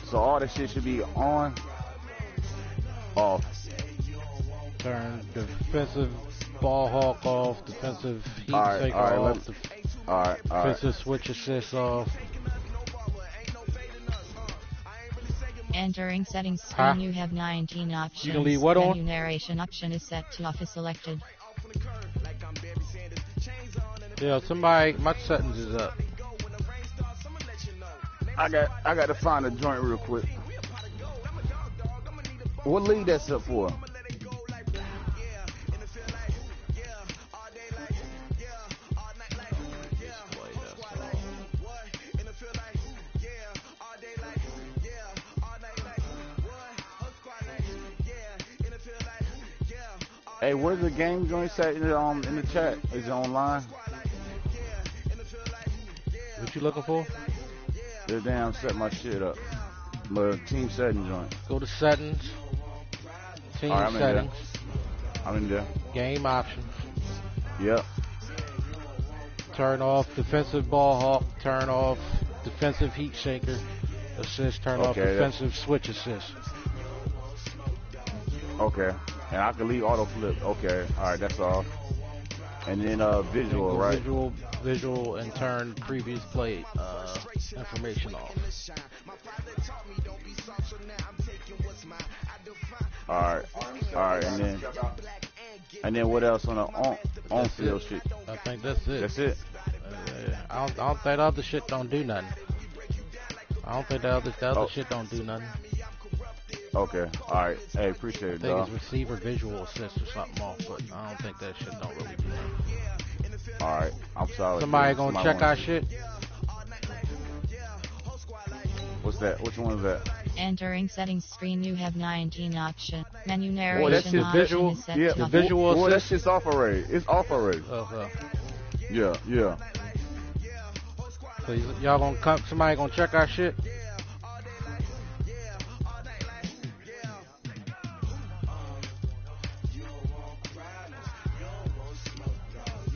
So all that shit should be on, off. Turn defensive ball hawk off, defensive heat sink off, defensive switch assist off. Entering settings screen, you have 19 options. You can leave what on? Menu narration option is set to off is selected. Yeah, somebody, my settings is up. I got to find a joint real quick. What league that's up for? Hey, where's the game joint set in the chat? Is it online? What you looking for? The damn set my shit up. My team setting joint. Go to settings. Team settings. I'm in there. Game options. Yep. Turn off defensive ball hawk. Turn off defensive heat shaker. Assist. Turn off defensive switch assist. Okay. And I can leave auto flip. Okay. All right. That's all. And then visual, right? Visual, and turn previous play information off. All right. And then what else on the on field shit? I think that's it. That's it. I don't think the other shit don't do nothing. I don't think the other shit don't do nothing. Okay. All right. Hey, appreciate it, dog. I think it's receiver visual assist or something off, but I don't think that shit don't really do nothing. All right. I'm sorry. Somebody gonna check our shit? What's that? Which one is that? Entering settings screen, you have 19 options. Menu narration Boy, that shit option visual. is set Yeah, to visual boy, that assist. shit's off already. It's off already. Yeah. So y'all gonna come? Somebody gonna check our shit?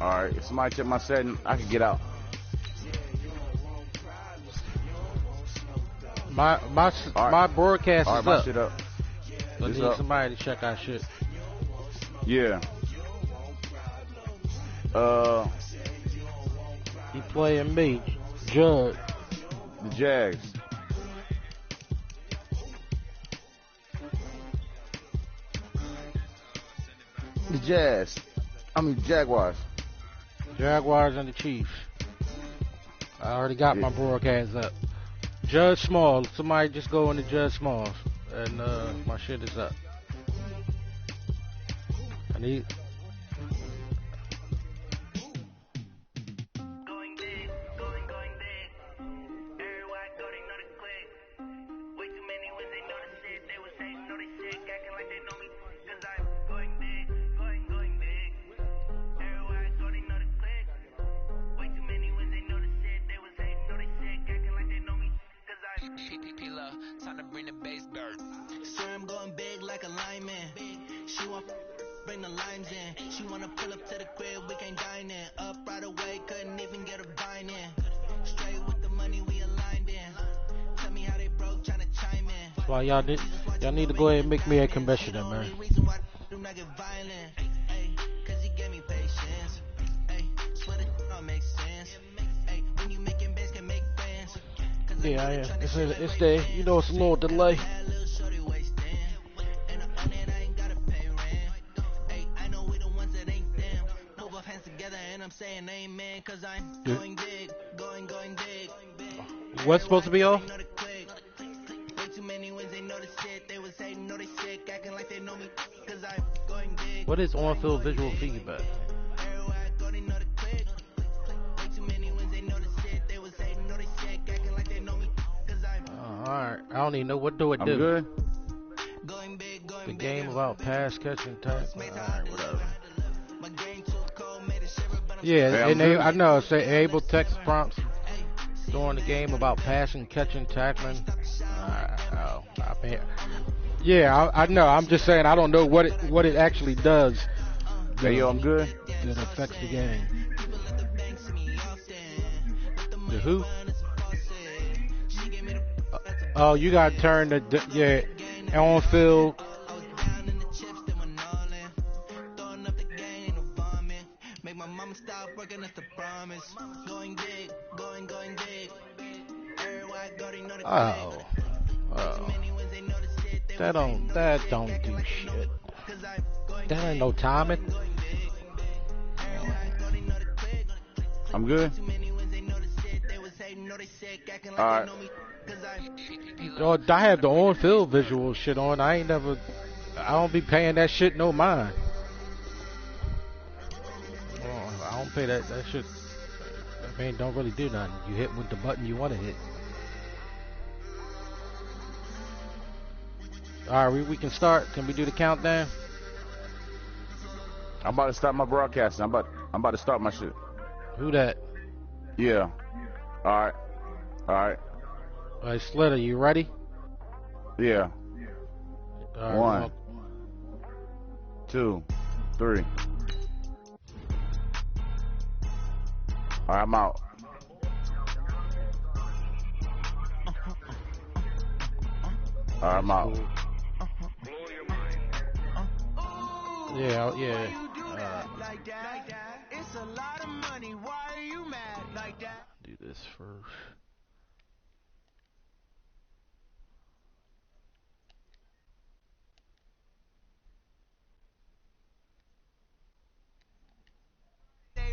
All right. If somebody check my setting, I can get out. My broadcast all right, is my up. shit up. I need up. somebody to check our shit. Yeah. He playing me, Judd. The Jags. The Jazz. Jaguars. Jaguars and the Chiefs. I already got my broadcast up. Judge Small. Somebody just go into Judge Smalls, and my shit is up. I need. Time to bring the bass dirt. Sir, I'm going big like a lineman. She want bring the limes in. She wanna pull up to the crib, we can't dine in. Up right away, couldn't even get a vine in. Straight with the money we aligned in. Tell me how they broke, tryna chime in. That's why y'all need to go ahead and make me a commissioner, man. Reason why I do not get violent. Ay, cause he gave me patience. Ay, swear that don't make sense. Ay, when you making bands can make friends. Yeah, I am. It's there. You know, it's a little delay. What's supposed to be off? What is on-field visual feedback? Alright, I don't even know what do it do. I'm good. The game about pass catching tackle. Alright, whatever. Yeah, and I know say enable text prompts during the game about passing, catching, tackling. I know. I'm just saying I don't know what it actually does. Hey, yo, I'm good. That affects the game. The who? Oh, you got to turn the on field. Make my mama stop working, that's the promise. Going big, going big. Oh. That don't do shit. That ain't no timing. I'm good. Alright. Oh, I have the on-field visual shit on. I don't be paying that shit no mind. I don't pay that shit. I mean, don't really do nothing. You hit with the button you want to hit. Alright, we can start. Can we do the countdown? I'm about to start my broadcasting. I'm about to start my shit. Who that? Yeah. Alright. Alright, Slitter, you ready? Yeah. Right, 1, 2, 3. Alright, I'm out. Alright, I'm out. Yeah. It's a lot of money. Why are you mad like that? Do this first.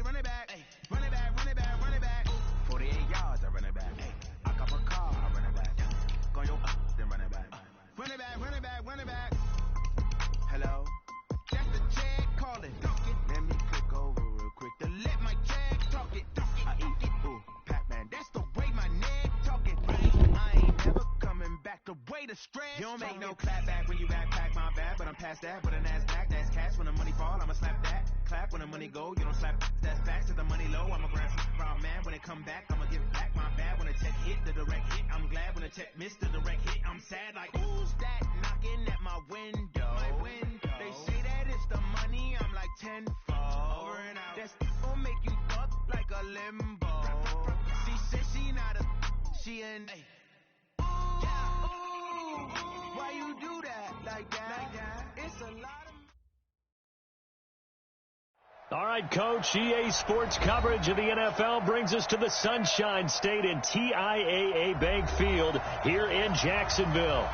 Run it back. 48 yards, I run it back. I cop a car, I run it back. Go your then run it back. Run it back. Hello? That's the check calling. Let me click over real quick to let my check talk it. I eat it, ooh, Pac-Man. That's the way my neck talking. I ain't never coming back the way the stress. You don't make no clap back when you backpack my bad, but I'm past that. But an ass back, that's cash. When the money fall, I'ma slap that. Clap when the money go, you don't slap. That's facts. To the money low, I'ma grab some raw man. When it come back, I'ma give back my bad. When the check hit, the direct hit, I'm glad. When the check missed, the direct hit, I'm sad. Like, who's that knocking at my window? They say that it's the money, I'm like tenfold. Over and out. That's gon' make you fuck like a limbo. She said she not a, she an. Ooh, why you do that like that? It's a lot of. All right, Coach, EA Sports coverage of the NFL brings us to the Sunshine State in TIAA Bank Field here in Jacksonville.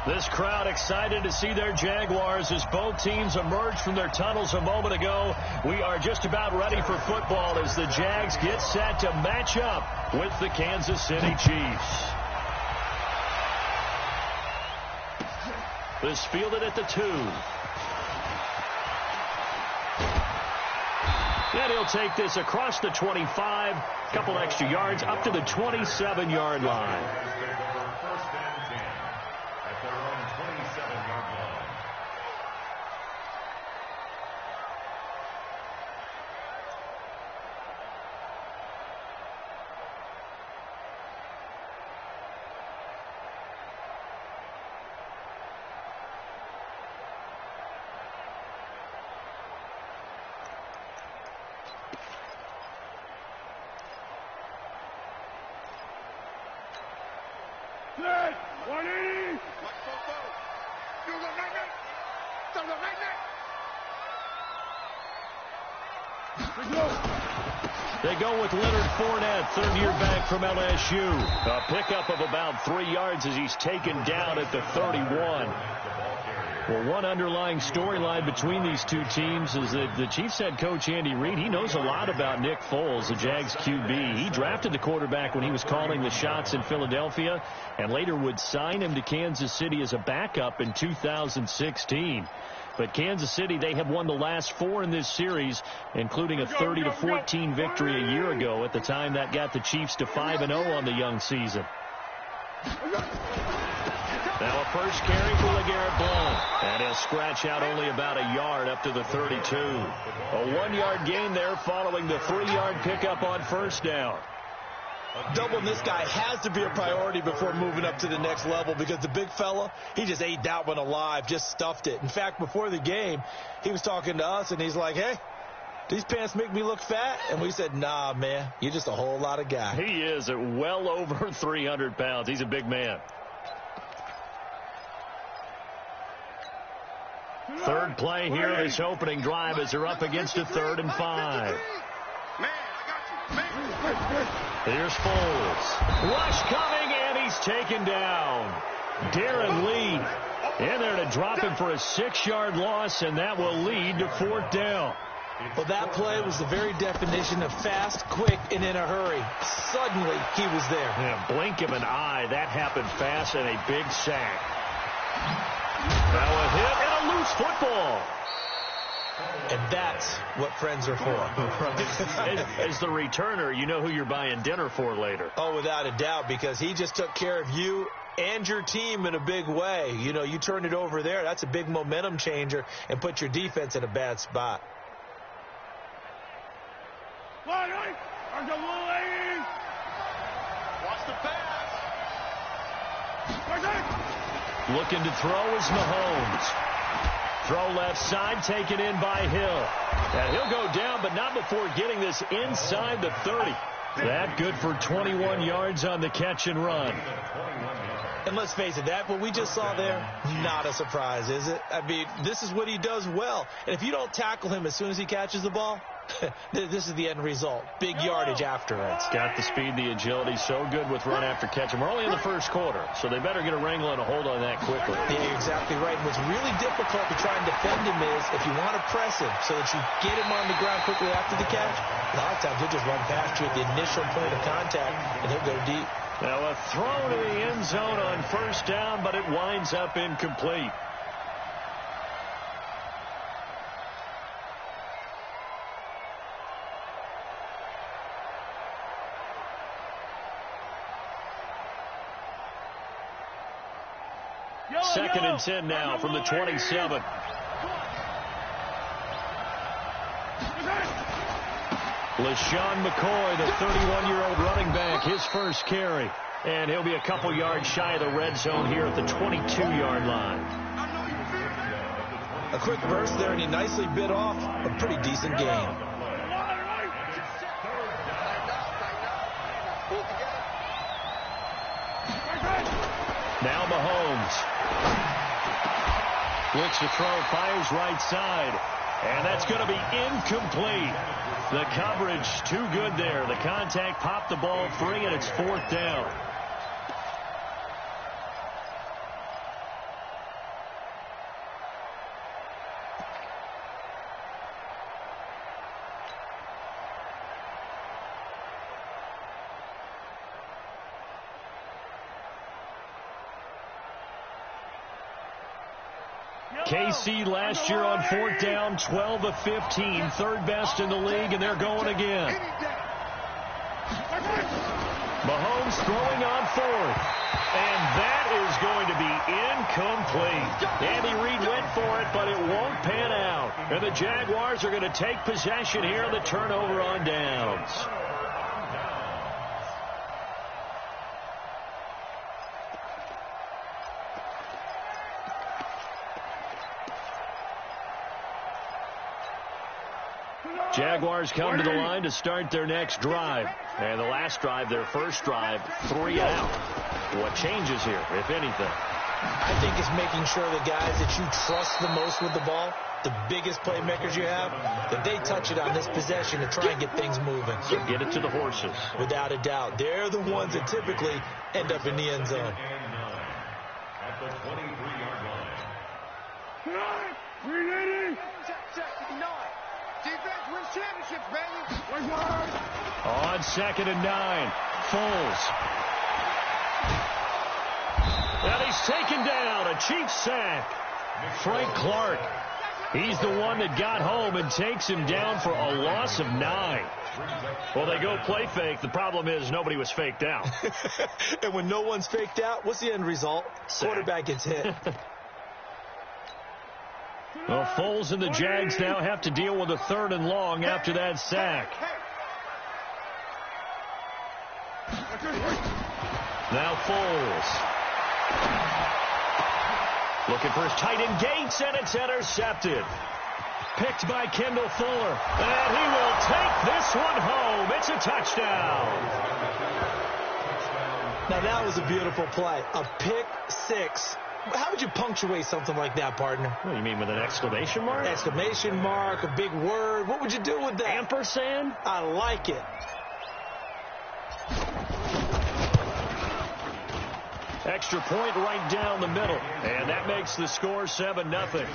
This crowd excited to see their Jaguars as both teams emerged from their tunnels a moment ago. We are just about ready for football as the Jags get set to match up with the Kansas City Chiefs. This fielded at the 2. And he'll take this across the 25, couple extra yards, up to the 27-yard line. First and 10 at their own 27-yard line. Set! 180! They go with Leonard Fournette, third-year back from LSU. A pickup of about 3 yards as he's taken down at the 31. Well, one underlying storyline between these two teams is that the Chiefs head coach Andy Reid, he knows a lot about Nick Foles, the Jags QB. He drafted the quarterback when he was calling the shots in Philadelphia and later would sign him to Kansas City as a backup in 2016. But Kansas City, they have won the last 4 in this series, including a 30-14 victory a year ago. At the time, that got the Chiefs to 5-0 on the young season. Now a first carry for LeGarrette Blount. And he'll scratch out only about a yard up to the 32. A 1-yard gain there following the 3-yard pickup on first down. Doubling this guy has to be a priority before moving up to the next level because the big fella, he just ate that one alive, just stuffed it. In fact, before the game, he was talking to us, and he's like, hey, these pants make me look fat? And we said, nah, man, you're just a whole lot of guy. He is at well over 300 pounds. He's a big man. Third play here, this opening drive as they're up against a 3rd and 5. Here's Foles. Rush coming, and he's taken down. Darren Lee in there to drop him for a 6-yard loss, and that will lead to 4th down. Well, that play was the very definition of fast, quick, and in a hurry. Suddenly, he was there. Yeah, blink of an eye. That happened fast and a big sack. Now a hit and a loose football. And that's what friends are for. As the returner, you know who you're buying dinner for later. Oh, without a doubt, because he just took care of you and your team in a big way. You know, you turned it over there. That's a big momentum changer and put your defense in a bad spot. Watch the pass. Looking to throw is Mahomes. Throw left side, taken in by Hill. And he'll go down, but not before getting this inside the 30. That good for 21 yards on the catch and run. And let's face it, that what we just saw there, not a surprise, is it? I mean, this is what he does well. And if you don't tackle him as soon as he catches the ball, this is the end result. Big yardage after it. Got the speed, the agility, so good with run after catch. And we're only in the first quarter, so they better get a wrangle and a hold on that quickly. Yeah, you're exactly right. And what's really difficult to try and defend him is if you want to press him so that you get him on the ground quickly after the catch, a lot of times he'll just run past you at the initial point of contact, and he'll go deep. Now a throw to the end zone on 1st down, but it winds up incomplete. Second and 10 now from the 27. LaShawn McCoy, the 31-year-old running back, his first carry. And he'll be a couple yards shy of the red zone here at the 22-yard line. A quick burst there, and he nicely bit off a pretty decent gain. Now Mahomes. Looks to throw, fires right side. And that's going to be incomplete. The coverage too good there. The contact popped the ball free, and it's 4th down. KC last year on 4th down, 12 of 15, 3rd best in the league, and they're going again. Mahomes throwing on 4th, and that is going to be incomplete. Andy Reid went for it, but it won't pan out. And the Jaguars are going to take possession here on the turnover on downs. Jaguars come to the line to start their next drive. And the last drive, their first drive, 3 out. What changes here, if anything? I think it's making sure the guys that you trust the most with the ball, the biggest playmakers you have, that they touch it on this possession to try and get things moving. So get it to the horses. Without a doubt. They're the ones that typically end up in the end zone. At the 23-yard line. Defense wins championships, baby. On 2nd and 9, Foles. And he's taken down, a cheap sack. Frank Clark. He's the one that got home and takes him down for a loss of 9. Well, they go play fake. The problem is nobody was faked out. And when no one's faked out, what's the end result? Sack. Quarterback gets hit. Well, Foles and the Jags now have to deal with a 3rd and long after that sack. Now Foles. Looking for his tight end Gates, and it's intercepted. Picked by Kendall Fuller. And he will take this one home. It's a touchdown. Now, that was a beautiful play. A pick 6 How would you punctuate something like that, partner? What do you mean, with an exclamation mark? Exclamation mark, a big word. What would you do with that? Ampersand? I like it. Extra point right down the middle. And that makes the score 7-0.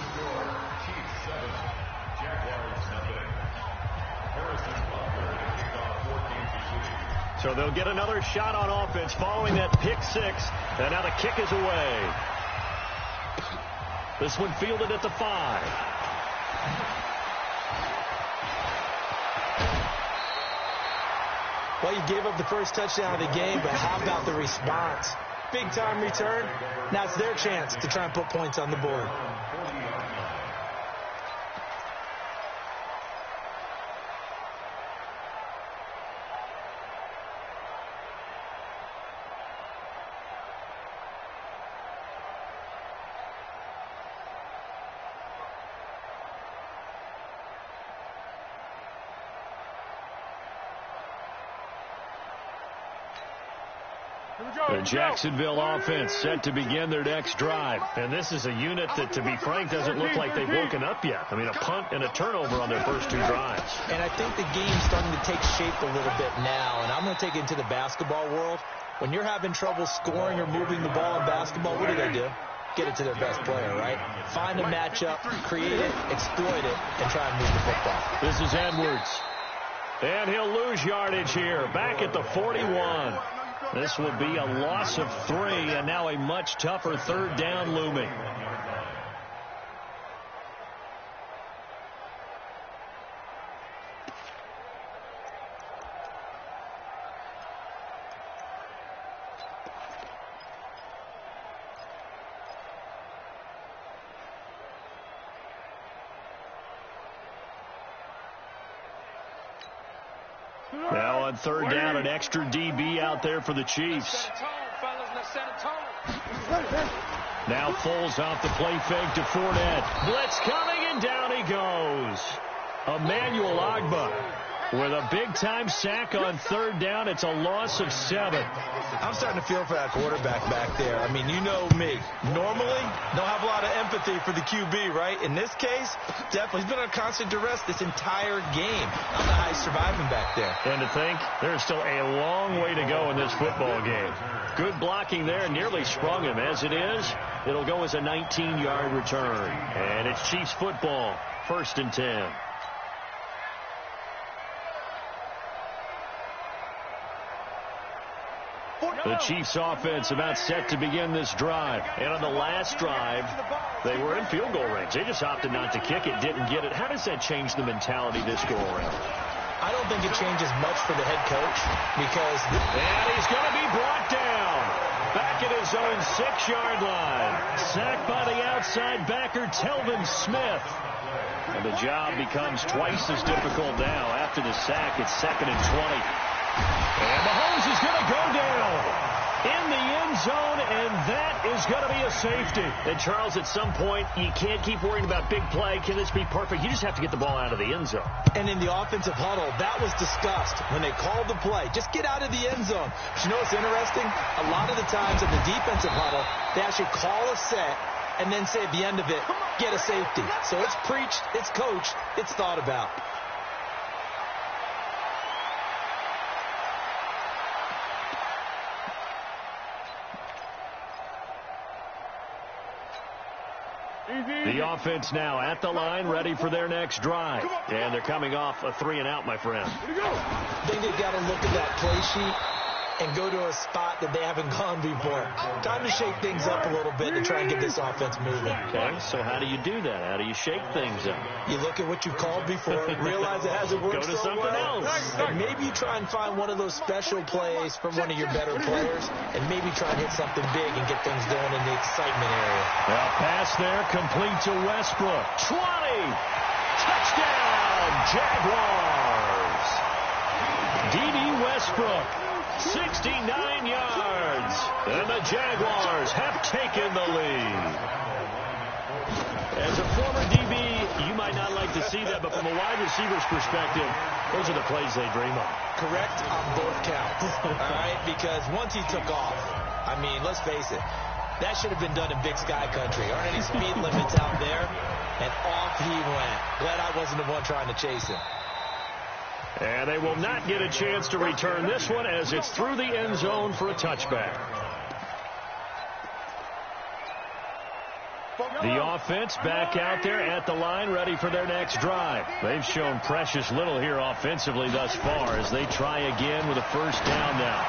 So they'll get another shot on offense following that pick six. And now the kick is away. This one fielded at the 5. Well, you gave up the first touchdown of the game, but how about the response? Big-time return. Now it's their chance to try and put points on the board. The Jacksonville offense set to begin their next drive. And this is a unit that, to be frank, doesn't look like they've woken up yet. I mean, a punt and a turnover on their first 2 drives. And I think the game's starting to take shape a little bit now. And I'm going to take it into the basketball world. When you're having trouble scoring or moving the ball in basketball, what do? Get it to their best player, right? Find a matchup, create it, exploit it, and try and move the football. This is Edwards. And he'll lose yardage here, back at the 41. This will be a loss of 3, and now a much tougher third down looming. Now on third down, an extra DB out there for the Chiefs. Now Foles off the play fake to Fournette. Blitz coming, and down he goes. Emmanuel Ogbah with a big-time sack on third down. It's a loss of 7. I'm starting to feel for that quarterback back there. I mean, you know me. Normally, don't have a lot of empathy for the QB, right? In this case, definitely. He's been on constant duress this entire game. I don't know how he's surviving back there. And to think, there's still a long way to go in this football game. Good blocking there, nearly sprung him. As it is, it'll go as a 19-yard return. And it's Chiefs football, 1st and 10. The Chiefs offense about set to begin this drive. And on the last drive, they were in field goal range. They just opted not to kick it, didn't get it. How does that change the mentality this go around? I don't think it changes much for the head coach because... And he's going to be brought down. Back at his own 6-yard line. Sacked by the outside backer, Telvin Smith. And the job becomes twice as difficult now. After the sack, it's 2nd and 20. And Mahomes is going to go down in the end zone, and that is going to be a safety. And, Charles, at some point, you can't keep worrying about big play. Can this be perfect? You just have to get the ball out of the end zone. And in the offensive huddle, that was discussed when they called the play. Just get out of the end zone. But you know what's interesting? A lot of the times in the defensive huddle, they actually call a set and then say at the end of it, get a safety. So it's preached, it's coached, it's thought about. The offense now at the line, ready for their next drive. And they're coming off a 3-and-out, my friend. I think they've got to look at that play sheet and go to a spot that they haven't gone before. Time to shake things up a little bit to try and get this offense moving. Okay, so how do you do that? How do you shake things up? You look at what you called before, realize it hasn't worked Go to so something well, else. and maybe you try and find one of those special plays from one of your better players, and maybe try and hit something big and get things going in the excitement area. Well, pass there, complete to Westbrook. 20! Touchdown, Jaguars! D.D. Westbrook, 69 yards. And the Jaguars have taken the lead. As a former DB, you might not like to see that, but from a wide receiver's perspective, those are the plays they dream of. Correct on both counts, all right? Because once he took off, I mean, let's face it, That should have been done in Big Sky Country. Aren't any speed limits out there? And off he went. Glad I wasn't the one trying to chase him. And they will not get a chance to return this one as it's through the end zone for a touchback. The offense back out there at the line, ready for their next drive. They've shown precious little here offensively thus far as they try again with a first down now.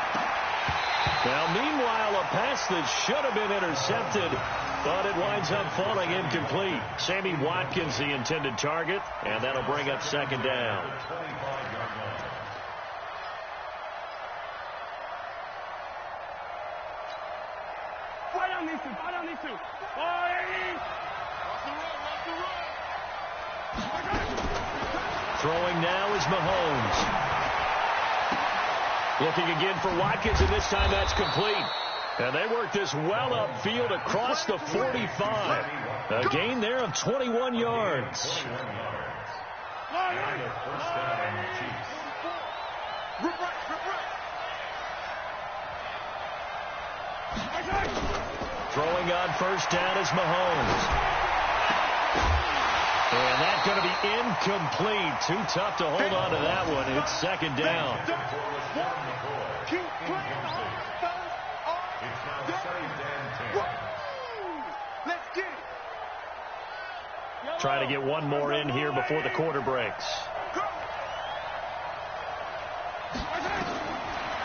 Now, meanwhile, a pass that should have been intercepted, but it winds up falling incomplete. Sammy Watkins, the intended target, and that'll bring up second down. Throwing now is Mahomes. Looking again for Watkins, and this time that's complete. And they work this well upfield across the 45. A gain there of 21 yards. Throwing on first down is Mahomes. And that's going to be incomplete. Too tough to hold on to that one. It's second down. Trying to get one more in here before the quarter breaks.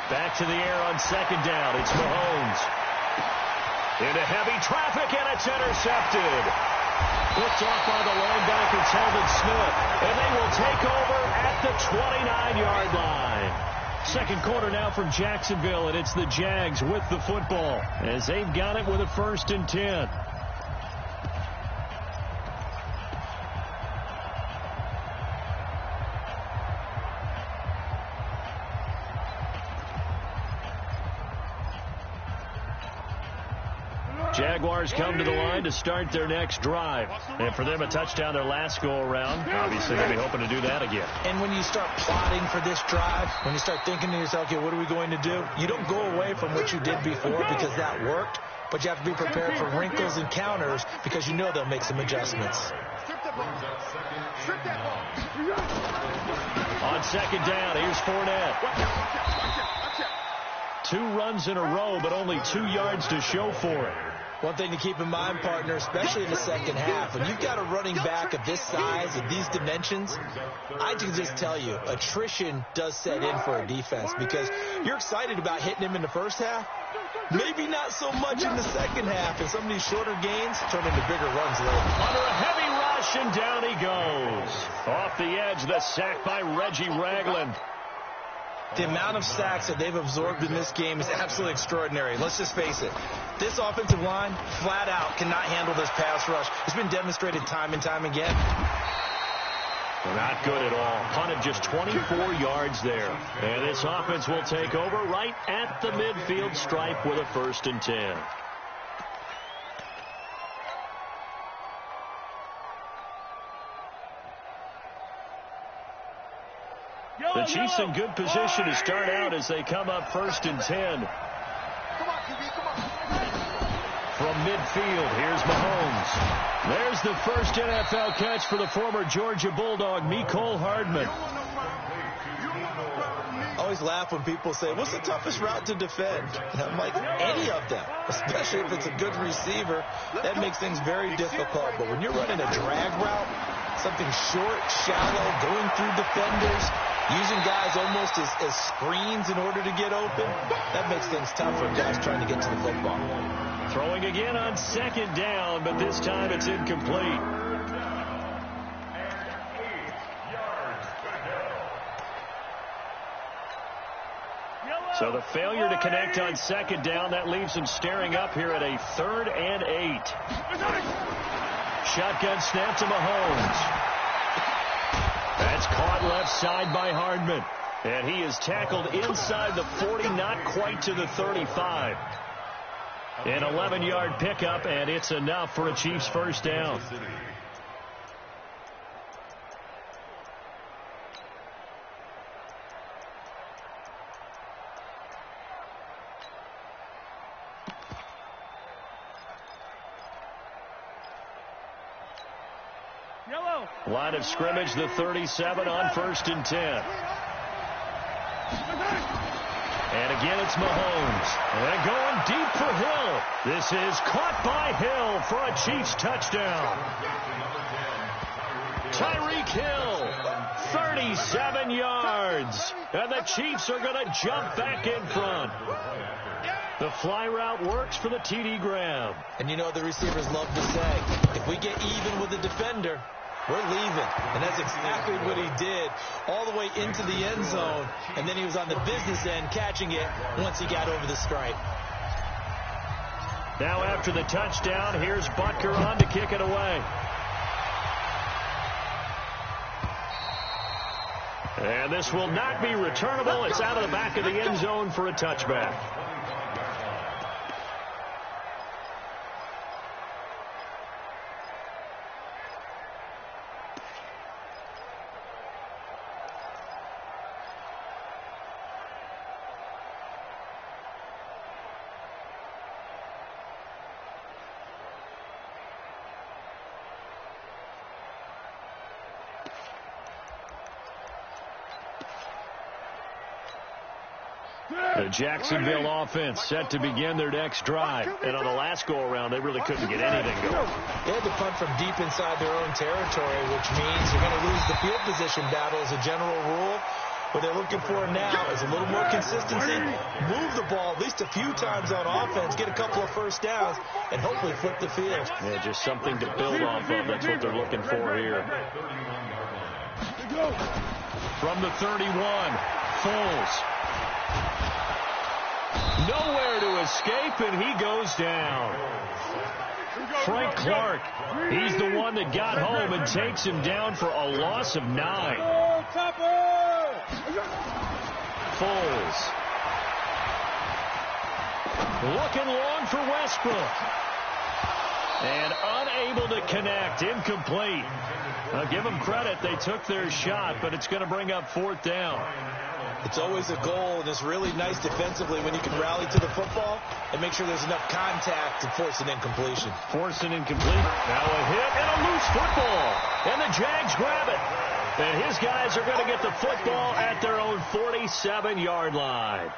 Back to the air on second down. It's Mahomes. Into heavy traffic, and it's intercepted. Flipped off by the linebacker, Telvin Smith. And they will take over at the 29-yard line. Second quarter now from Jacksonville, and it's the Jags with the football as they've got it with a 1st and 10. Jaguars come to the line to start their next drive. And for them, a touchdown their last go-around. Obviously, they'll be hoping to do that again. And when you start plotting for this drive, when you start thinking to yourself, okay, what are we going to do? You don't go away from what you did before because that worked, but you have to be prepared for wrinkles and counters because you know they'll make some adjustments. On second down, here's Fournette. 2 runs in a row, but only 2 yards to show for it. One thing to keep in mind, partner, especially in the second half, when you've got a running back of this size, of these dimensions, I can just tell you, attrition does set in for a defense because you're excited about hitting him in the first half. Maybe not so much in the second half, and some of these shorter gains turn into bigger runs later. Under a heavy rush, and down he goes. Off the edge, the sack by Reggie Ragland. The amount of sacks that they've absorbed in this game is absolutely extraordinary. Let's just face it. This offensive line, flat out, cannot handle this pass rush. It's been demonstrated time and time again. Not good at all. Punt of just 24 yards there. And this offense will take over right at the midfield stripe with a 1st and 10. The Chiefs in good position to start out as they come up 1st and 10. From midfield, here's Mahomes. There's the first NFL catch for the former Georgia Bulldog, Mecole Hardman. I always laugh when people say, what's the toughest route to defend? And I'm like, any of them, especially if it's a good receiver. That makes things very difficult. But when you're running a drag route, something short, shallow, going through defenders, using guys almost as screens in order to get open, that makes things tough for guys trying to get to the football. Throwing again on second down, but this time it's incomplete. So the failure to connect on second down, that leaves them staring up here at a 3rd and 8. Shotgun snap to Mahomes. That's caught left side by Hardman. And he is tackled inside the 40, not quite to the 35. An 11-yard pickup, and it's enough for a Chiefs 1st down. Line of scrimmage, the 37 on 1st and 10. And again, it's Mahomes. And going deep for Hill. This is caught by Hill for a Chiefs touchdown. Tyreek Hill, 37 yards. And the Chiefs are going to jump back in front. The fly route works for the TD grab. And you know the receivers love to say, if we get even with the defender, we're leaving. And that's exactly what he did all the way into the end zone. And then he was on the business end catching it once he got over the stripe. Now after the touchdown, here's Butker on to kick it away. And this will not be returnable. It's out of the back of the end zone for a touchback. The Jacksonville offense set to begin their next drive. And on the last go-around, they really couldn't get anything going. They had to punt from deep inside their own territory, which means you're going to lose the field position battle as a general rule. What they're looking for now is a little more consistency, move the ball at least a few times on offense, get a couple of first downs, and hopefully flip the field. Yeah, just something to build off of. That's what they're looking for here. From the 31, Foles. Nowhere to escape, and he goes down. Frank Clark, he's the one that got home and takes him down for a loss of 9. Foles. Looking long for Westbrook. And unable to connect, incomplete. I'll give them credit, they took their shot, but it's going to bring up 4th down. It's always a goal, and it's really nice defensively when you can rally to the football and make sure there's enough contact to force an incompletion. Force an incomplete. Now a hit and a loose football. And the Jags grab it. And his guys are going to get the football at their own 47-yard line.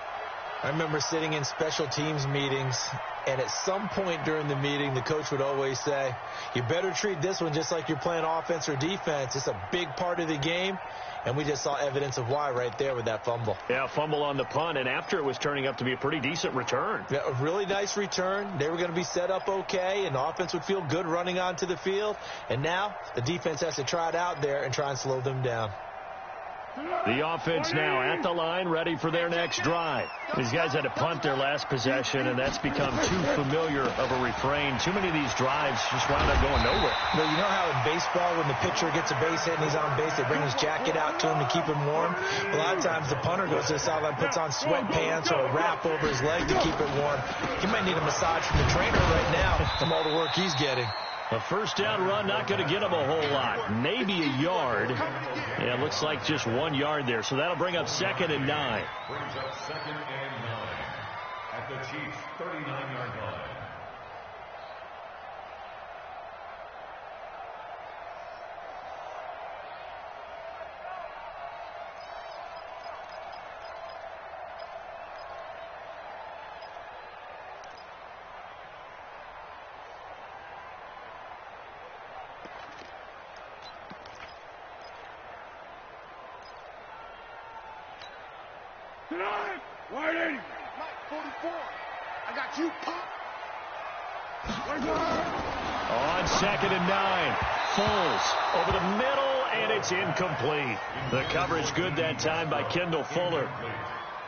I remember sitting in special teams meetings, and at some point during the meeting, the coach would always say, you better treat this one just like you're playing offense or defense. It's a big part of the game, and we just saw evidence of why right there with that fumble. Yeah, fumble on the punt, and after it was turning up to be a pretty decent return. Yeah, a really nice return. They were going to be set up okay, and the offense would feel good running onto the field. And now the defense has to try it out there and try and slow them down. The offense now at the line, ready for their next drive. These guys had to punt their last possession, and that's become too familiar of a refrain. Too many of these drives just wound up going nowhere. But you know how in baseball, when the pitcher gets a base hit and he's on base, they bring his jacket out to him to keep him warm? A lot of times the punter goes to the sideline, puts on sweatpants or a wrap over his leg to keep it warm. He might need a massage from the trainer right now from all the work he's getting. A first down run, not going to get him a whole lot. Maybe a yard. Yeah, it looks like just 1 yard there. So that'll bring up 2nd and 9. Brings up 2nd and 9 at the Chiefs' 39-yard line. Wide 80. Mike, 44. I got you, Pop. On 2nd and 9. Foles over the middle, and it's incomplete. The coverage good that time by Kendall Fuller.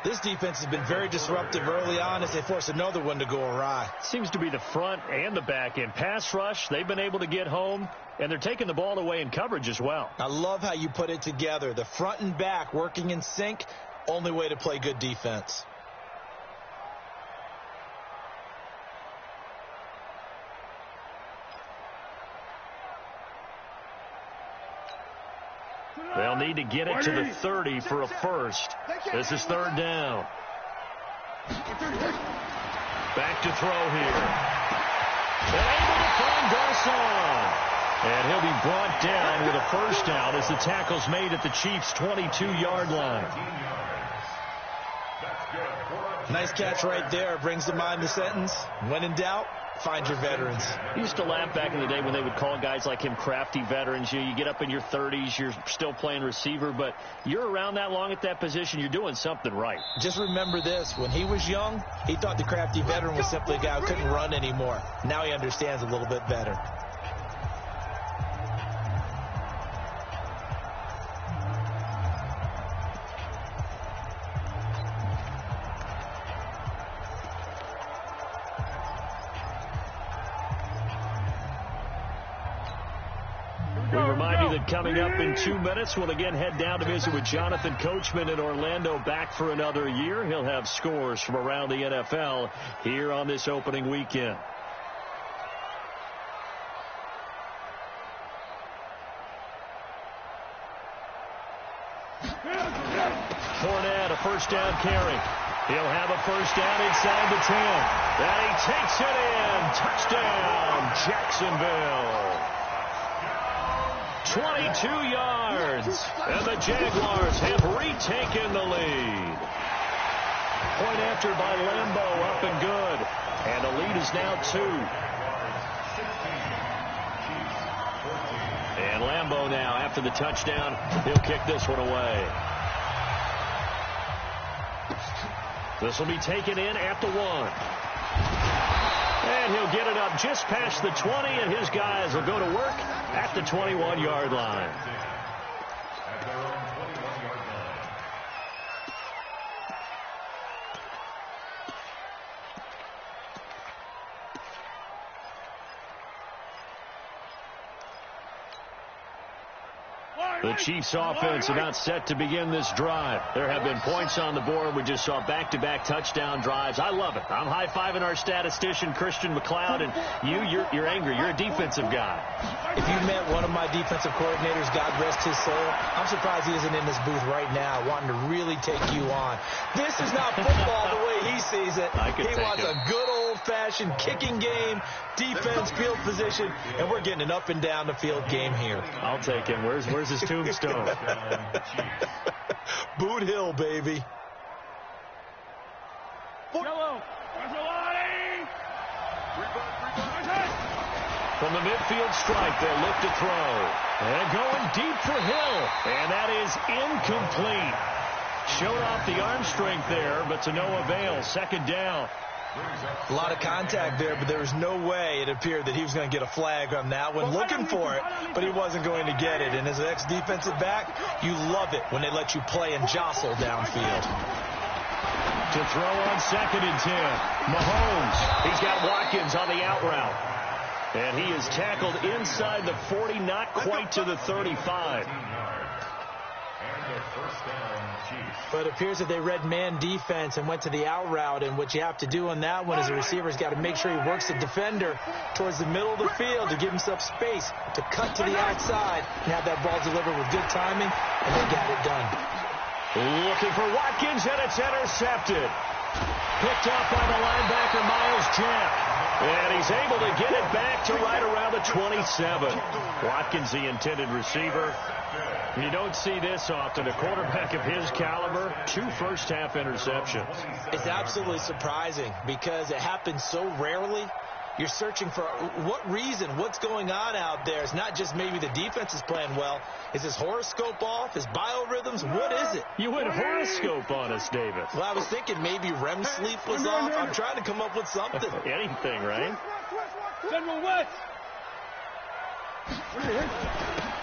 This defense has been very disruptive early on as they force another one to go awry. Seems to be the front and the back end. Pass rush, they've been able to get home, and they're taking the ball away in coverage as well. I love how you put it together. The front and back working in sync, only way to play good defense. They'll need to get it to the 30 for a first. This is 3rd down. Back to throw here. And able to find Garcon. And he'll be brought down with a first down as the tackle's made at the Chiefs' 22-yard line. Nice catch right there. Brings to mind the sentence, when in doubt, find your veterans. I used to laugh back in the day when they would call guys like him crafty veterans. You get up in your 30s, you're still playing receiver, but you're around that long at that position, you're doing something right. Just remember this. When he was young, he thought the crafty veteran was simply a guy who couldn't run anymore. Now he understands a little bit better. We remind you that coming up in 2 minutes, we'll again head down to visit with Jonathan Coachman in Orlando, back for another year. He'll have scores from around the NFL here on this opening weekend. Fournette, a first down carry. He'll have a first down inside the 10. And he takes it in. Touchdown, Jacksonville. 22 yards, and the Jaguars have retaken the lead. Point after by Lambeau, up and good. And the lead is now 2. And Lambeau now, after the touchdown, he'll kick this one away. This will be taken in at the 1. And he'll get it up just past the 20, and his guys will go to work at the 21-yard line. The Chiefs offense about set to begin this drive. There have been points on the board. We just saw back-to-back touchdown drives. I love it. I'm high-fiving our statistician, Christian McLeod, and you're angry. You're a defensive guy. If you met one of my defensive coordinators, God rest his soul, I'm surprised he isn't in this booth right now wanting to really take you on. This is not football the way he sees it. He wants a good old-fashioned kicking game, defense, field position, and we're getting an up-and-down-the-field game here. I'll take him. Where's his tombstone? Boot Hill, baby. From the midfield stripe, they'll look to throw. And going deep for Hill. And that is incomplete. Showed off the arm strength there, but to no avail. Second down. A lot of contact there, but there was no way it appeared that he was going to get a flag on that one. Looking for it, but he wasn't going to get it. And as an ex-defensive back, you love it when they let you play and jostle downfield. To throw on 2nd and 10. Mahomes. He's got Watkins on the out route. And he is tackled inside the 40, not quite to the 35. But it appears that they read man defense and went to the out route. And what you have to do on that one is the receiver's got to make sure he works the defender towards the middle of the field to give himself space to cut to the outside and have that ball delivered with good timing, and they got it done. Looking for Watkins, and it's intercepted. Picked off by the linebacker, Miles Jack. And he's able to get it back to right around the 27. Watkins, the intended receiver. You don't see this often. A quarterback of his caliber, 2 first-half interceptions. It's absolutely surprising because it happens so rarely. You're searching for what reason, what's going on out there. It's not just maybe the defense is playing well. Is his horoscope off? His biorhythms? What is it? You went horoscope on us, David. Well, I was thinking maybe REM sleep was off. I'm trying to come up with something. Anything, right? General West.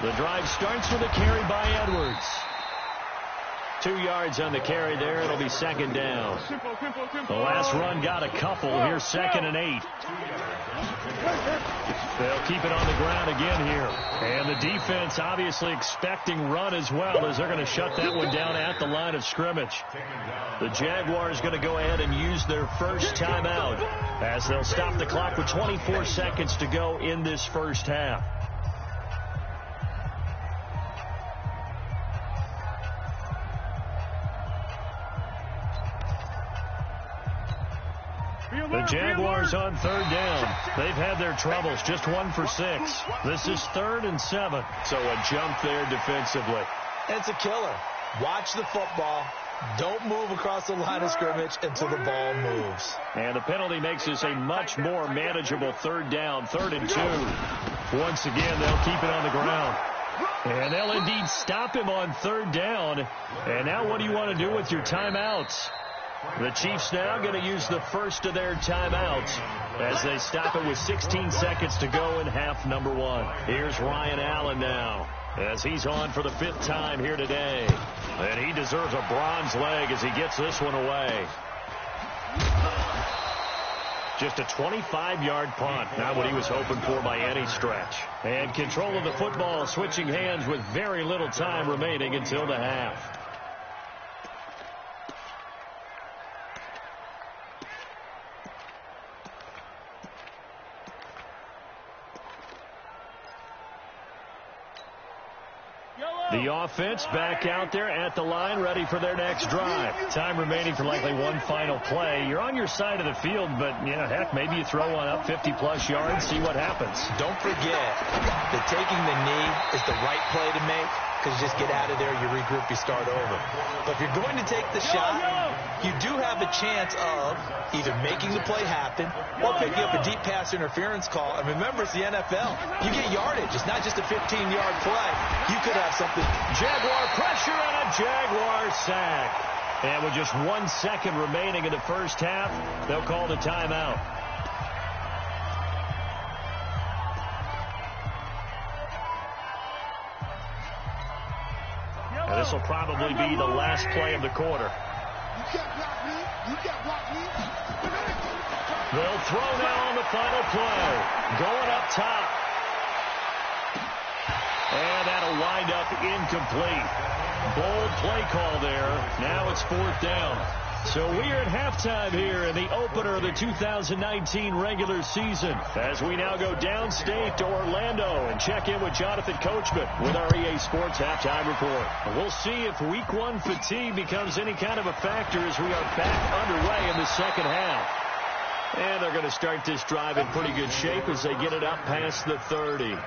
The drive starts with a carry by Edwards. 2 yards on the carry there. It'll be 2nd down. The last run got a couple. Here's 2nd and 8. They'll keep it on the ground again here. And the defense obviously expecting run as well, as they're going to shut that one down at the line of scrimmage. The Jaguars going to go ahead and use their first timeout as they'll stop the clock with 24 seconds to go in this first half. The Jaguars on third down. They've had their troubles, just 1 for 6. This is 3rd and 7. So a jump there defensively. It's a killer. Watch the football. Don't move across the line of scrimmage until the ball moves. And the penalty makes this a much more manageable 3rd down, 3rd and 2. Once again, they'll keep it on the ground. And they'll indeed stop him on 3rd down. And now what do you want to do with your timeouts? The Chiefs now going to use the first of their timeouts as they stop it with 16 seconds to go in half number 1. Here's Ryan Allen now as he's on for the 5th time here today. And he deserves a bronze leg as he gets this one away. Just a 25-yard punt, not what he was hoping for by any stretch. And control of the football switching hands with very little time remaining until the half. The offense back out there at the line, ready for their next drive. Time remaining for likely one final play. You're on your side of the field, but, yeah, heck, maybe you throw one up 50-plus yards, see what happens. Don't forget that taking the knee is the right play to make, because you just get out of there, you regroup, you start over. But if you're going to take the shot, you do have a chance of either making the play happen or picking up a deep pass interference call. And remember, it's the NFL. You get yardage. It's not just a 15-yard play. You could have something. Jaguar pressure and a Jaguar sack. And with just 1 second remaining in the first half, they'll call the timeout. And this will probably be the last play of the quarter. They'll throw now on the final play. Going up top. And that'll wind up incomplete. Bold play call there. Now it's 4th down. So we're at halftime here in the opener of the 2019 regular season as we now go downstate to Orlando and check in with Jonathan Coachman with our EA Sports Halftime Report. And we'll see if Week 1 fatigue becomes any kind of a factor as we are back underway in the second half. And they're going to start this drive in pretty good shape as they get it up past the 30.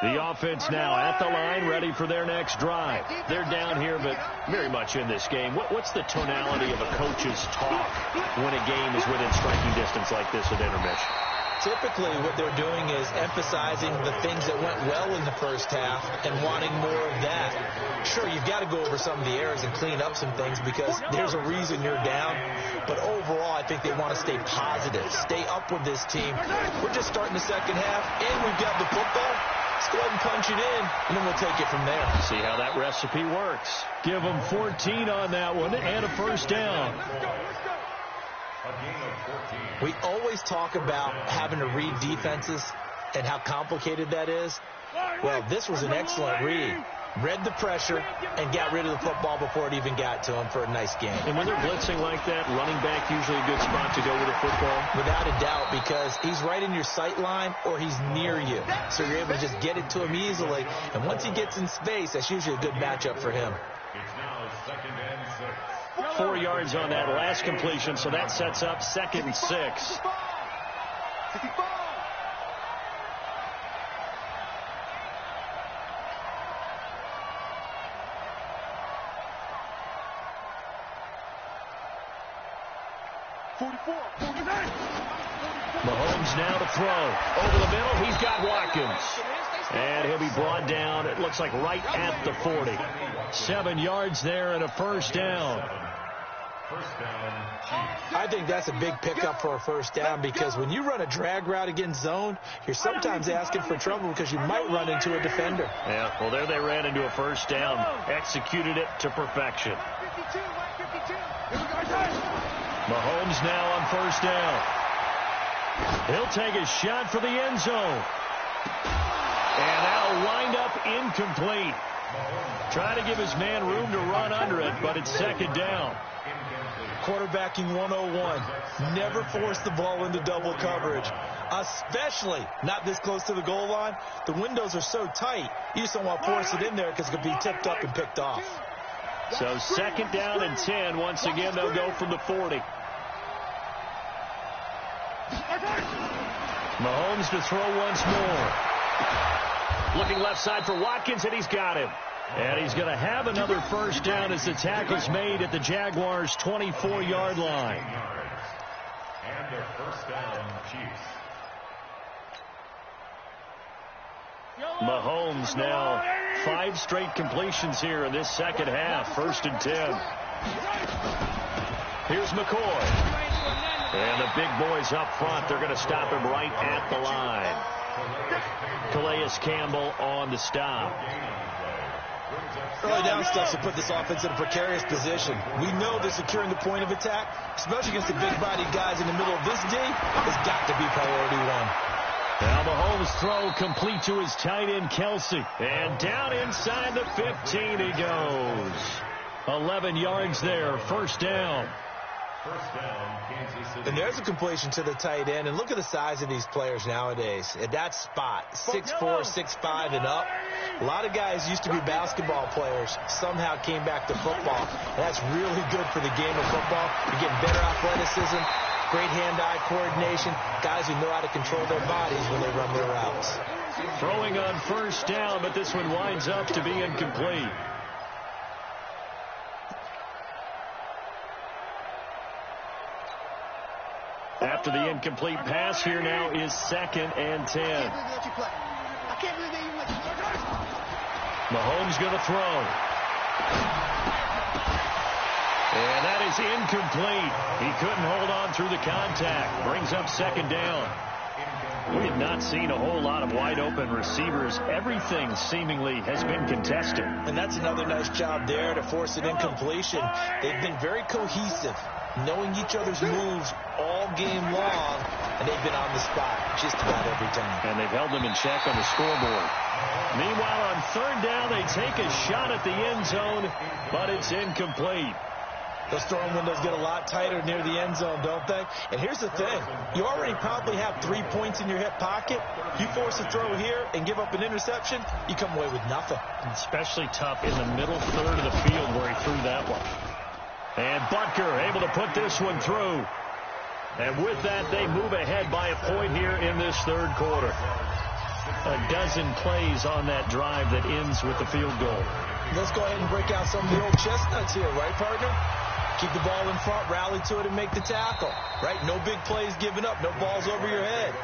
The offense now at the line, ready for their next drive. They're down here, but very much in this game. What's the tonality of a coach's talk when a game is within striking distance like this at intermission? Typically, what they're doing is emphasizing the things that went well in the first half and wanting more of that. Sure, you've got to go over some of the errors and clean up some things because there's a reason you're down. But overall, I think they want to stay positive, stay up with this team. We're just starting the second half, and we've got the football. Let's go ahead and punch it in, and then we'll take it from there. See how that recipe works. Give them 14 on that one and a first down. We always talk about having to read defenses and how complicated that is. Well, this was an excellent read. Read the pressure and got rid of the football before it even got to him for a nice game. And when they're blitzing like that, running back usually a good spot to go with the football? Without a doubt, because he's right in your sight line or he's near you. So you're able to just get it to him easily. And once he gets in space, that's usually a good matchup for him. It's now 2nd and 6. 4 yards on that last completion, so that sets up 2nd and 6. Mahomes now to throw. Over the middle, he's got Watkins. And he'll be brought down, it looks like right at the 40. 7 yards there and a first down. I think that's a big pickup for a first down because when you run a drag route against zone, you're sometimes asking for trouble because you might run into a defender. Yeah, well, there they ran into a first down. Executed it to perfection. Mahomes now on first down. He'll take a shot for the end zone. And that'll wind up incomplete. Trying to give his man room to run under it, but it's second down. Quarterbacking 101. Never force the ball into double coverage, especially not this close to the goal line. The windows are so tight, you just don't want to force it in there because it could be tipped up and picked off. So second down and 10. Once again, they'll go from the 40. Mahomes to throw once more. Looking left side for Watkins, and he's got him. And he's going to have another first down as the tackle's made at the Jaguars' 24-yard line. And their first down, Chiefs. Mahomes now 5 straight completions here in this second half. First and 10. Here's McCoy. And the big boys up front, they're going to stop him right at the line. Calais Campbell on the stop. Early down stuff to put this offense in a precarious position. We know they're securing the point of attack, especially against the big-bodied guys in the middle of this D. It's got to be priority one. Now Mahomes' throw complete to his tight end, Kelsey. And down inside the 15 he goes. 11 yards there, first down. And there's a completion to the tight end. And look at the size of these players nowadays. At that spot, 6'4", 6'5", and up. A lot of guys used to be basketball players, somehow came back to football. And that's really good for the game of football. You're getting better athleticism, great hand-eye coordination, guys who know how to control their bodies when they run their routes. Throwing on first down, but this one winds up to be incomplete. After the incomplete pass, here now is second and 10. Mahomes going to throw. And that is incomplete. He couldn't hold on through the contact. Brings up second down. We have not seen a whole lot of wide open receivers. Everything seemingly has been contested. And that's another nice job there to force an incompletion. They've been very cohesive, knowing each other's moves all game long, and they've been on the spot just about every time. And they've held them in check on the scoreboard. Meanwhile, on third down, they take a shot at the end zone, but it's incomplete. Those throwing windows get a lot tighter near the end zone, don't they? And here's the thing. You already probably have 3 points in your hip pocket. You force a throw here and give up an interception, you come away with nothing. Especially tough in the middle third of the field where he threw that one. And Butker able to put this one through. And with that, they move ahead by a point here in this third quarter. A dozen plays on that drive that ends with the field goal. Let's go ahead and break out some of the old chestnuts here, right, partner? Keep the ball in front, rally to it, and make the tackle. Right? No big plays given up. No balls over your head.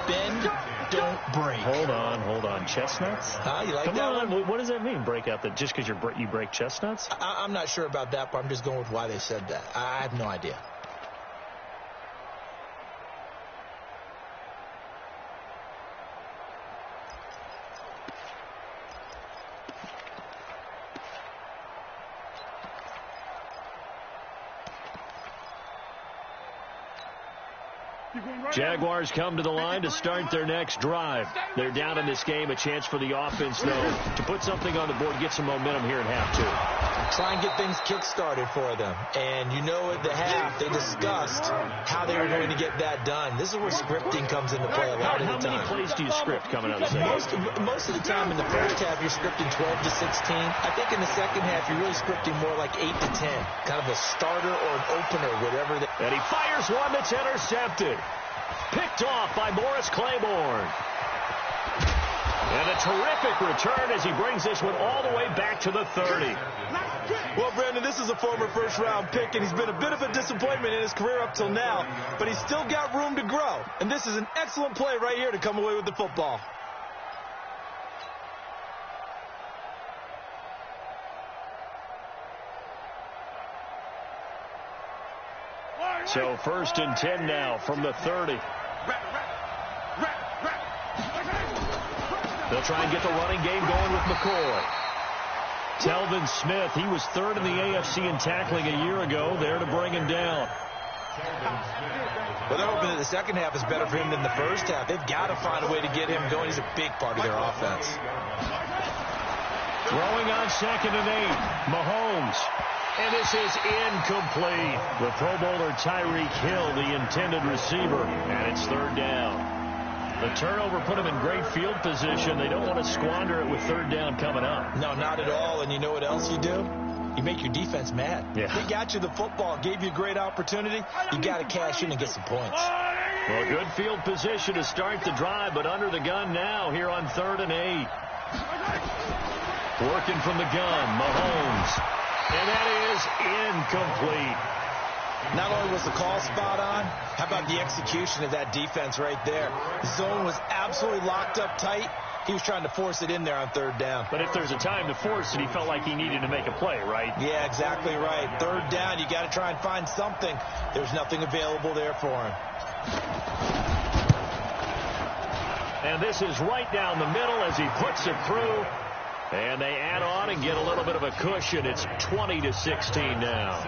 Bend, don't break. Hold on. Chestnuts? You like Come that on. one? What does that mean, break out? That just because you break chestnuts? I'm not sure about that, but I'm just going with why they said that. I have no idea. Jaguars come to the line to start their next drive. They're down in this game. A chance for the offense, though, to put something on the board, get some momentum here in half two. Try and get things kick-started for them. And you know at the half, they discussed how they were going to get that done. This is where scripting comes into play a lot of the time. How many plays do you script coming out of the second? Most of the time in the first half, you're scripting 12 to 16. I think in the second half, you're really scripting more like 8 to 10. Kind of a starter or an opener, whatever. And he fires one that's intercepted. Picked off by Morris Claiborne. And a terrific return as he brings this one all the way back to the 30. Well, Brandon, this is a former first-round pick, and he's been a bit of a disappointment in his career up till now, but he's still got room to grow. And this is an excellent play right here to come away with the football. So first and 10 now from the 30. They'll try and get the running game going with McCoy. Telvin Smith, he was third in the AFC in tackling a year ago, there to bring him down. Well, they're hoping that the second half is better for him than the first half. They've got to find a way to get him going. He's a big part of their offense. Throwing on 2nd and 8. Mahomes. And this is incomplete. The Pro Bowler Tyreek Hill, the intended receiver. And it's 3rd down. The turnover put him in great field position. They don't want to squander it with 3rd down coming up. No, not at all. And you know what else you do? You make your defense mad. Yeah. They got you the football, gave you a great opportunity. You got to cash in and get some points. Well, good field position to start the drive, but under the gun now here on 3rd and 8. Working from the gun, Mahomes. And that is incomplete. Not only was the call spot on, how about the execution of that defense right there? The zone was absolutely locked up tight. He was trying to force it in there on 3rd down. But if there's a time to force it, he felt like he needed to make a play, right? Yeah, exactly right. 3rd down, you got to try and find something. There's nothing available there for him. And this is right down the middle as he puts it through. And they add on and get a little bit of a cushion. It's 20-16 now.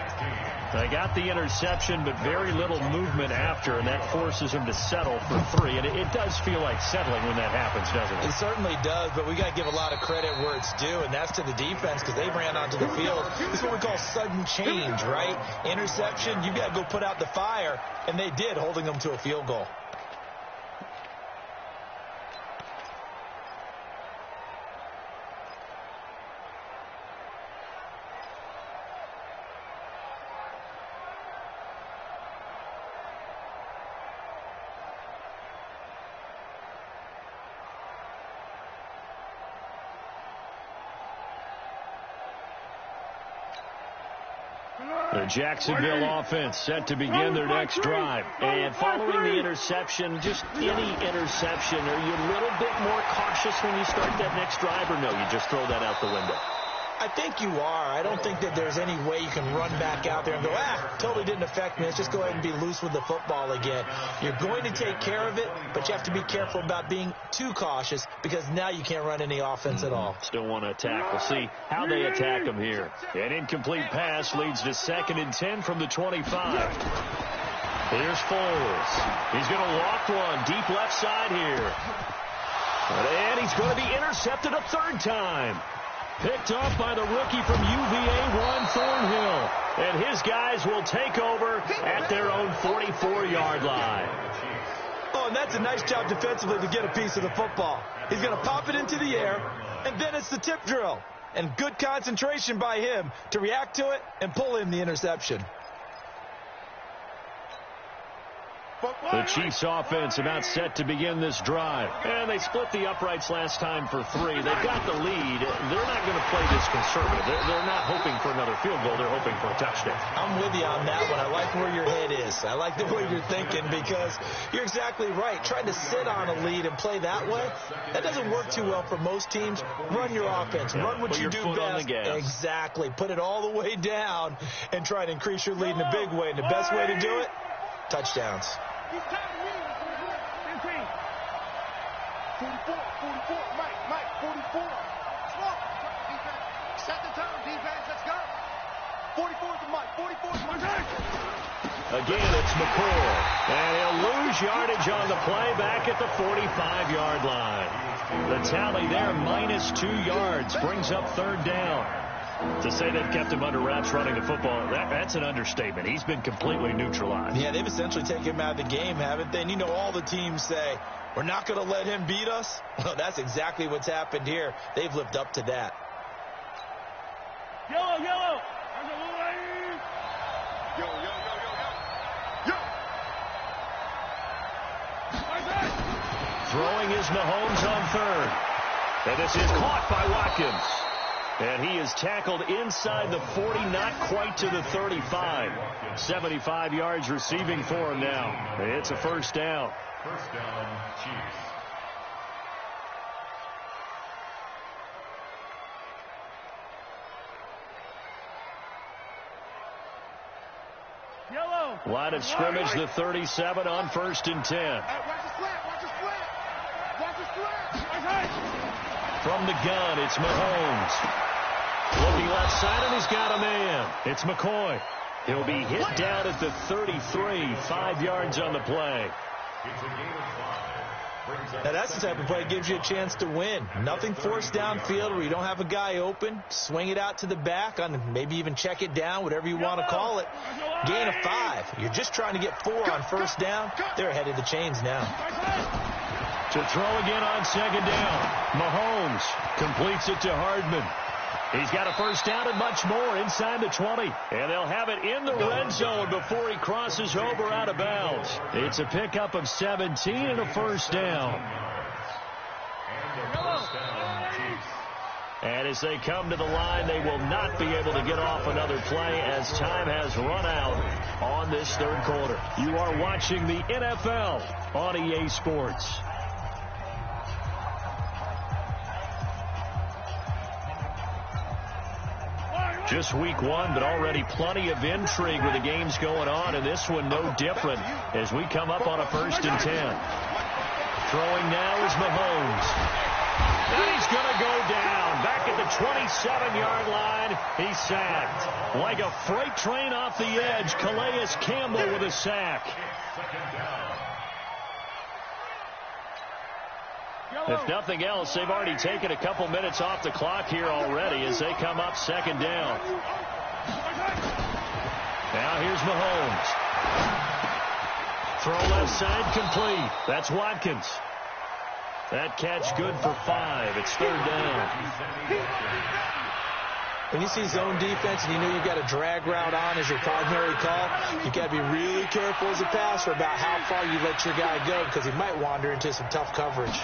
They got the interception, but very little movement after, and that forces them to settle for 3. And it does feel like settling when that happens, doesn't it? It certainly does, but we got to give a lot of credit where it's due, and that's to the defense because they ran onto the field. This is what we call sudden change, right? Interception, you got to go put out the fire, and they did, holding them to a field goal. The Jacksonville offense set to begin their next drive. And following the interception, just any interception, are you a little bit more cautious when you start that next drive, or no, you just throw that out the window? I think you are. I don't think that there's any way you can run back out there and go, totally didn't affect me. Let's just go ahead and be loose with the football again. You're going to take care of it, but you have to be careful about being too cautious because now you can't run any offense at all. Still want to attack. We'll see how they attack them here. An incomplete pass leads to 2nd and 10 from the 25. Here's Foles. He's going to walk one deep left side here. And he's going to be intercepted a 3rd time. Picked off by the rookie from UVA, Juan Thornhill. And his guys will take over at their own 44-yard line. Oh, and that's a nice job defensively to get a piece of the football. He's going to pop it into the air, and then it's the tip drill. And good concentration by him to react to it and pull in the interception. The Chiefs offense about set to begin this drive. And they split the uprights last time for 3. They've got the lead. They're not going to play this conservative. They're not hoping for another field goal. They're hoping for a touchdown. I'm with you on that one. I like where your head is. I like the way you're thinking because you're exactly right. Trying to sit on a lead and play that way, that doesn't work too well for most teams. Run your offense. Run what you do best. Exactly. Put it all the way down and try to increase your lead in a big way. And the best way to do it, touchdowns. 44, Mike, 44. Set the tone, defense, let's go. 44 to Mike, 44 to Mike. Again, it's McCoy. And he'll lose yardage on the play back at the 45-yard line. The tally there, -2 yards, brings up 3rd down. To say they've kept him under wraps running the football, that's an understatement. He's been completely neutralized. Yeah, they've essentially taken him out of the game, haven't they? And you know all the teams say, we're not going to let him beat us. Well, that's exactly what's happened here. They've lived up to that. Yellow. Throwing is Mahomes on 3rd. And this is caught by Watkins. And he is tackled inside the 40, not quite to the 35. 75 yards receiving for him now. It's a 1st down. 1st down, Chiefs. Yellow. Line of scrimmage, the 37 on 1st and 10. Watch the slant. From the gun, it's Mahomes. Looking left side, and he's got a man. It's McCoy. He'll be hit down at the 33, 5 yards on the play. It's a gain of 5. Now, that's the type of play that gives you a chance to win. Nothing forced downfield where you don't have a guy open. Swing it out to the back, on maybe even check it down, whatever you want to call it. Gain of 5. You're just trying to get 4 on first down. They're ahead of the chains now. To throw again on second down. Mahomes completes it to Hardman. He's got a first down and much more inside the 20. And they'll have it in the red zone before he crosses over out of bounds. It's a pickup of 17 and a first down. And as they come to the line, they will not be able to get off another play as time has run out on this third quarter. You are watching the NFL on EA Sports. Just week 1, but already plenty of intrigue with the games going on, and this one no different as we come up on a 1st and 10. Throwing now is Mahomes. And he's going to go down. Back at the 27-yard line, he's sacked. Like a freight train off the edge, Calais Campbell with a sack. If nothing else, they've already taken a couple minutes off the clock here already as they come up 2nd down. Now here's Mahomes. Throw left side complete. That's Watkins. That catch good for 5. It's 3rd down. When you see zone defense and you know you've got a drag route on as your primary call, you've got to be really careful as a passer about how far you let your guy go because he might wander into some tough coverage.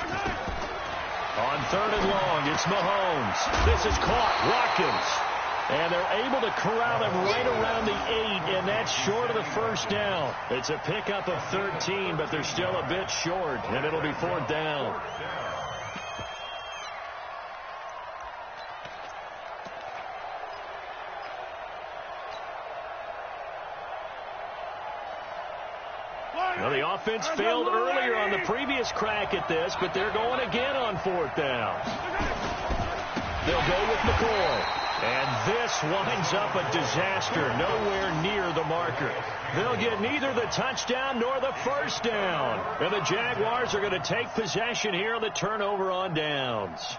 On 3rd and long, it's Mahomes. This is caught. Watkins. And they're able to corral him right around the 8, and that's short of the first down. It's a pickup of 13, but they're still a bit short, and it'll be 4th down. Well, the offense failed earlier on the previous crack at this, but they're going again on 4th down. They'll go with McCoy. And this winds up a disaster, nowhere near the marker. They'll get neither the touchdown nor the first down. And the Jaguars are going to take possession here on the turnover on downs.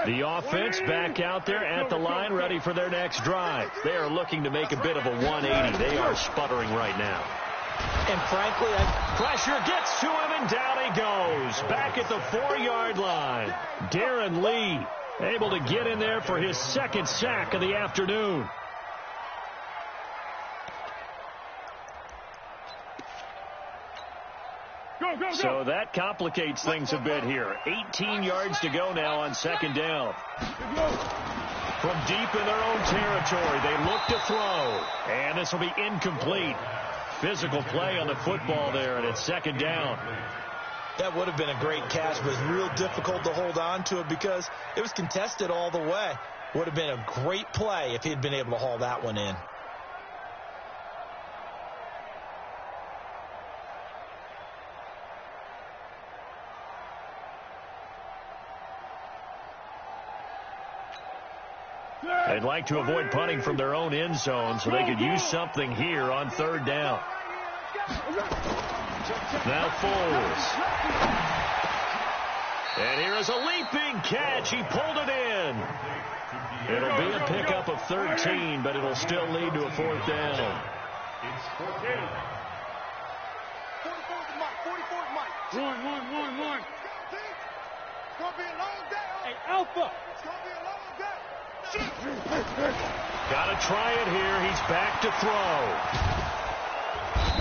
The offense back out there at the line, ready for their next drive. They are looking to make a bit of a 180. They are sputtering right now. And frankly, pressure gets to him, and down he goes. Back at the 4-yard line. Darren Lee able to get in there for his 2nd sack of the afternoon. So that complicates things a bit here. 18 yards to go now on 2nd down. From deep in their own territory, they look to throw. And this will be incomplete. Physical play on the football there, and it's 2nd down. That would have been a great catch, but it was real difficult to hold on to it because it was contested all the way. Would have been a great play if he had been able to haul that one in. They'd like to avoid punting from their own end zone so they could use something here on 3rd down. Now Foles. And here is a leaping catch. He pulled it in. It'll be a pickup of 13, but it'll still lead to a 4th down. It's 4th. 44's Mike. 44's Mike. 1. It's going to be a long day. Hey, Alpha. It's going to be a long day. Got to try it here. He's back to throw.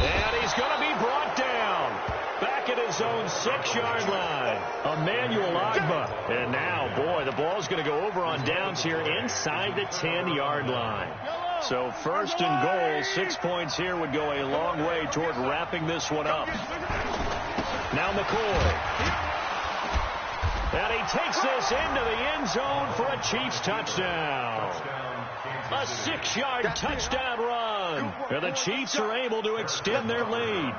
And he's going to be brought down. Back at his own 6-yard line. Emmanuel Agba. And now, boy, the ball's going to go over on downs here inside the 10-yard line. So 1st and goal, 6 points here would go a long way toward wrapping this one up. Now McCoy. And he takes this into the end zone for a Chiefs touchdown. A 6-yard touchdown run. And the Chiefs are able to extend their lead.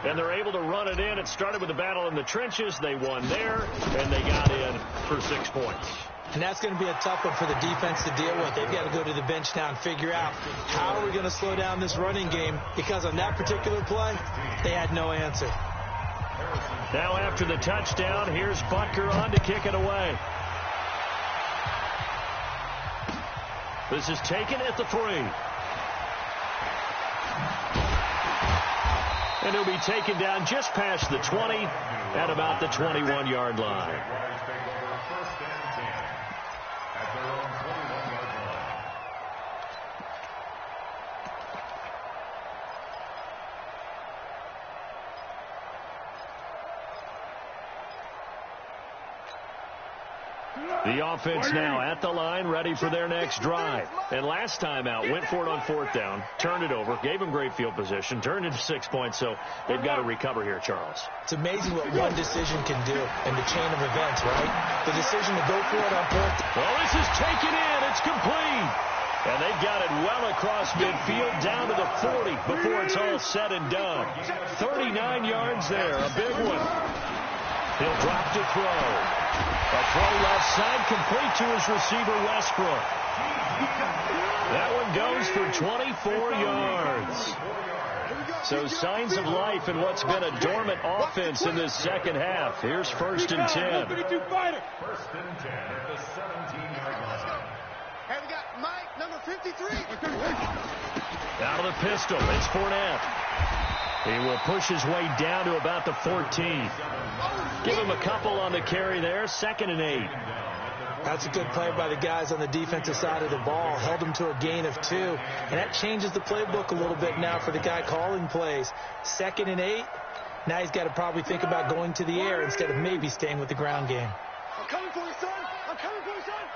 And they're able to run it in. It started with a battle in the trenches. They won there, and they got in for 6 points. And that's going to be a tough one for the defense to deal with. They've got to go to the bench now and figure out how are we going to slow down this running game, because on that particular play, they had no answer. Now after the touchdown, here's Butker on to kick it away. This is taken at the 3. And he'll be taken down just past the 20 at about the 21-yard line. The offense now at the line, ready for their next drive. And last time out, went for it on 4th down, turned it over, gave them great field position, turned into 6 points, so they've got to recover here, Charles. It's amazing what one decision can do in the chain of events, right? The decision to go for it on 4th. Well, this is taken in. It's complete. And they've got it well across midfield down to the 40 before it's all said and done. 39 yards there, a big one. He'll drop to throw. A throw left side, complete to his receiver, Westbrook. That one goes for 24 yards. So signs of life in what's been a dormant offense in this second half. Here's 1st and 10. 1st and 10 at the 17-yard line. Hey, we got Mike, number 53. Out of the pistol, it's Fournette. He will push his way down to about the 14. Give him a couple on the carry there. 2nd and 8. That's a good play by the guys on the defensive side of the ball. Held him to a gain of 2. And that changes the playbook a little bit now for the guy calling plays. 2nd and 8. Now he's got to probably think about going to the air instead of maybe staying with the ground game. I'm coming for you, son. I'm coming for you, son.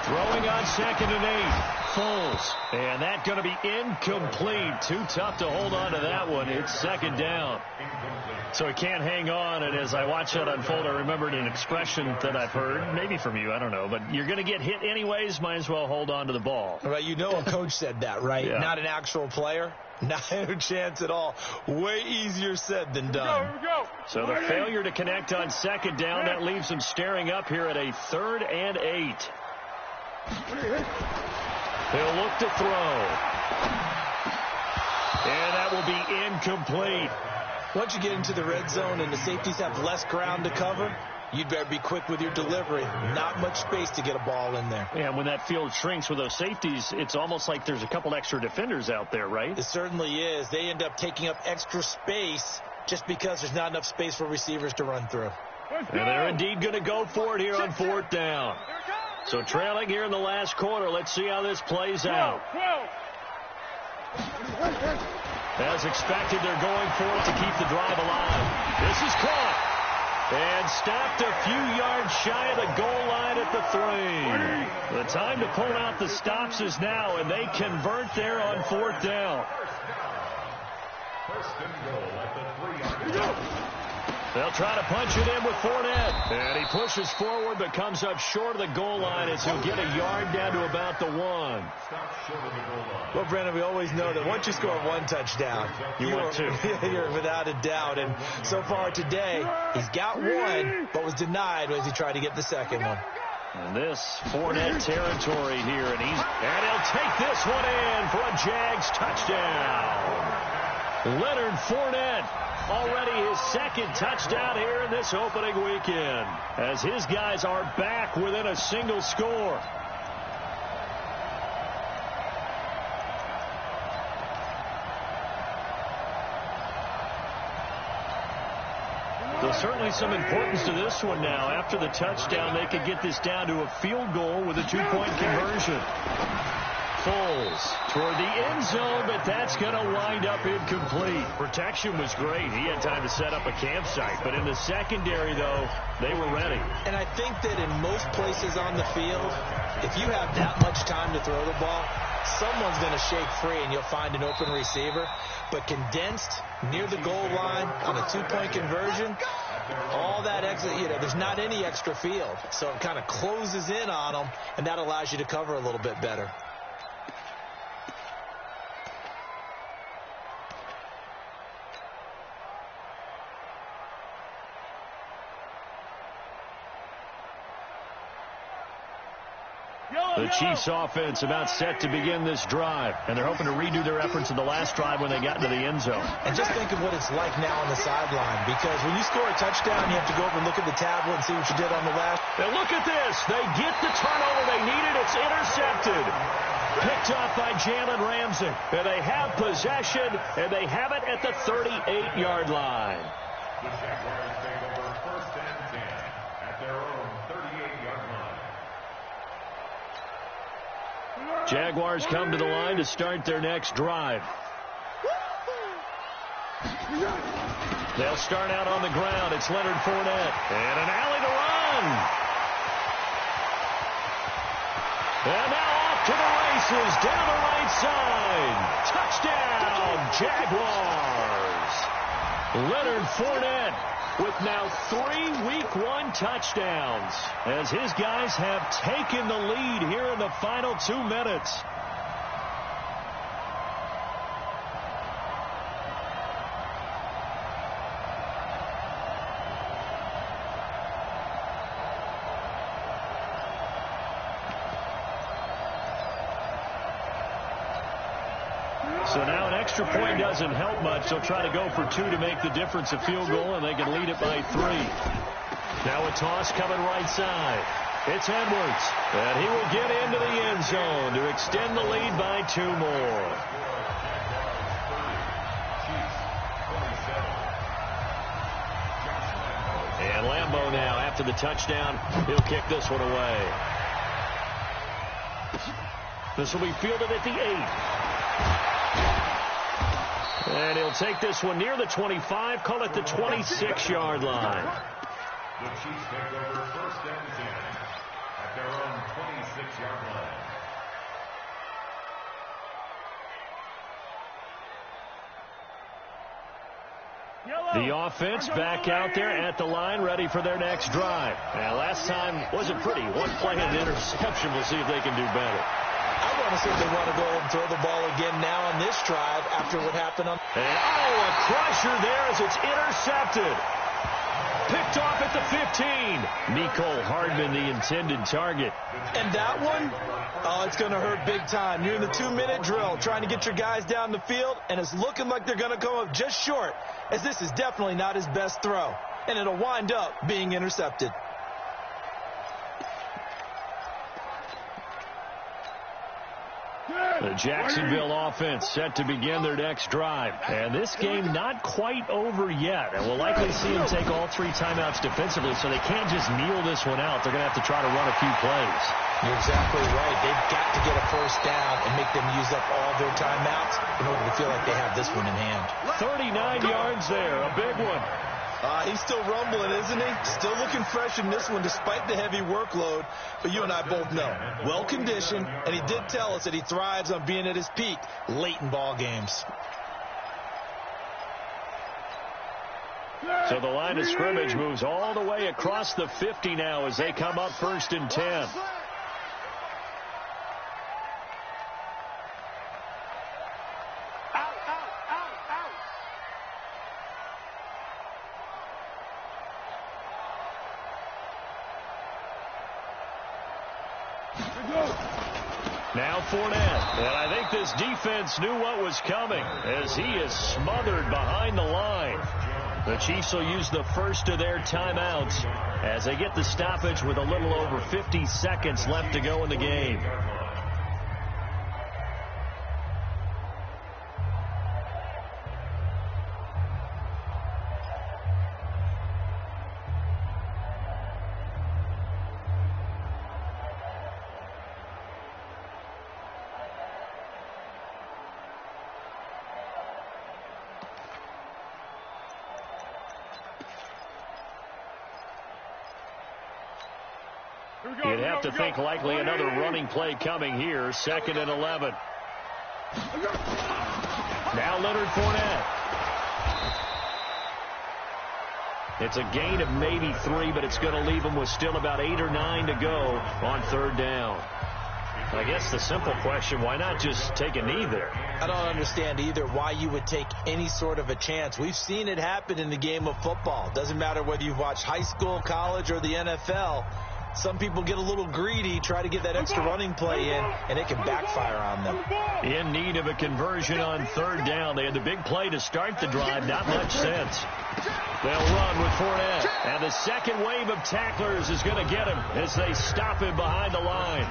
Throwing on 2nd and 8. Foles. And that's going to be incomplete. Too tough to hold on to that one. It's 2nd down. So he can't hang on. And as I watch that unfold, I remembered an expression that I've heard, maybe from you, I don't know, but you're going to get hit anyways, might as well hold on to the ball. Right, you know a coach said that, right? Yeah. Not an actual player. Not a chance at all. Way easier said than done. Here we go. So the failure to connect on 2nd down, that leaves him staring up here at a 3rd and 8. He'll look to throw. And that will be incomplete. Once you get into the red zone and the safeties have less ground to cover, you'd better be quick with your delivery. Not much space to get a ball in there. Yeah, when that field shrinks with those safeties, it's almost like there's a couple extra defenders out there, right? It certainly is. They end up taking up extra space just because there's not enough space for receivers to run through. And they're indeed going to go for it here on 4th down. So trailing here in the last quarter. Let's see how this plays out. As expected, they're going for it to keep the drive alive. This is caught. And stopped a few yards shy of the goal line at the 3. The time to pull out the stops is now, and they convert there on 4th down. First and goal at the 3-yard line. They'll try to punch it in with Fournette. And he pushes forward but comes up short of the goal line as he'll get a yard down to about the 1. Stop short of the goal line. Well, Brennan, we always know that once you score 1 touchdown, want 2. You're without a doubt. And so far today, he's got 1, but was denied as he tried to get the 2nd one. And this Fournette territory here, and he'll take this one in for a Jags touchdown. Leonard Fournette, already his 2nd touchdown here in this opening weekend, as his guys are back within a single score. There's certainly some importance to this one now. After the touchdown, they could get this down to a field goal with a 2-point conversion. Foles toward the end zone, but that's going to wind up incomplete. Protection was great. He had time to set up a campsite. But in the secondary, though, they were ready. And I think that in most places on the field, if you have that much time to throw the ball, someone's going to shake free and you'll find an open receiver. But condensed near the goal line on a 2-point conversion, all that extra, there's not any extra field. So it kind of closes in on them, and that allows you to cover a little bit better. The Chiefs offense about set to begin this drive, and they're hoping to redo their efforts in the last drive when they got into the end zone. And just think of what it's like now on the sideline, because when you score a touchdown, you have to go over and look at the tablet and see what you did on the last. And look at this. They get the turnover they needed. It's intercepted. Picked off by Jalen Ramsey. And they have possession, and they have it at the 38-yard line. The Jaguars take over 1st and 10 at their own 38-yard line. Jaguars come to the line to start their next drive. They'll start out on the ground. It's Leonard Fournette. And an alley to run. And now off to the races down the right side. Touchdown, Jaguars. Leonard Fournette with now 3 Week 1 touchdowns as his guys have taken the lead here in the final 2 minutes. So now an extra point doesn't help much. They'll try to go for 2 to make the difference a field goal, and they can lead it by 3. Now a toss coming right side. It's Edwards, and he will get into the end zone to extend the lead by 2 more. And Lambeau now, after the touchdown, he'll kick this one away. This will be fielded at the 8. And he'll take this one near the 25, call it the 26-yard line. The Chiefs take over 1st and 10 at their own 26-yard line. The offense back out there at the line, ready for their next drive. And last time wasn't pretty. 1 play and an interception. We'll see if they can do better. I want to see if they want to go and throw the ball again now on this drive after what happened on. And a crusher there as it's intercepted. Picked off at the 15. Mecole Hardman, the intended target. And that one, oh, it's going to hurt big time. You're in the 2-minute drill trying to get your guys down the field, and it's looking like they're going to come up just short, as this is definitely not his best throw. And it'll wind up being intercepted. The Jacksonville offense set to begin their next drive. And this game not quite over yet. And we'll likely see them take all 3 timeouts defensively, so they can't just kneel this one out. They're going to have to try to run a few plays. You're exactly right. They've got to get a first down and make them use up all their timeouts in order to feel like they have this one in hand. 39 yards there, a big one. He's still rumbling, isn't he? Still looking fresh in this one despite the heavy workload. But you and I both know, well-conditioned, and he did tell us that he thrives on being at his peak late in ball games. So the line of scrimmage moves all the way across the 50 now as they come up 1st and 10. Now Fournette, and I think this defense knew what was coming as he is smothered behind the line. The Chiefs will use the first of their timeouts as they get the stoppage with a little over 50 seconds left to go in the game. You'd have to think likely another running play coming here. 2nd and 11. Now Leonard Fournette. It's a gain of maybe 3, but it's going to leave them with still about 8 or 9 to go on 3rd down. I guess the simple question, why not just take a knee there? I don't understand either why you would take any sort of a chance. We've seen it happen in the game of football. Doesn't matter whether you've watched high school, college, or the NFL. Some people get a little greedy, try to get that extra running play in, and it can backfire on them. In need of a conversion on third down. They had the big play to start the drive. Not much sense. They'll run with Fournette. And the second wave of tacklers is going to get him as they stop him behind the line.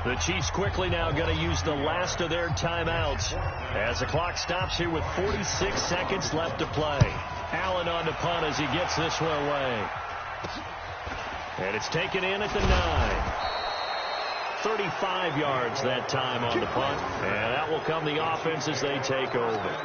The Chiefs quickly now going to use the last of their timeouts as the clock stops here with 46 seconds left to play. Allen on the punt as he gets this one away. And it's taken in at the 9. 35 yards that time on the punt. And that will come the offense as they take over.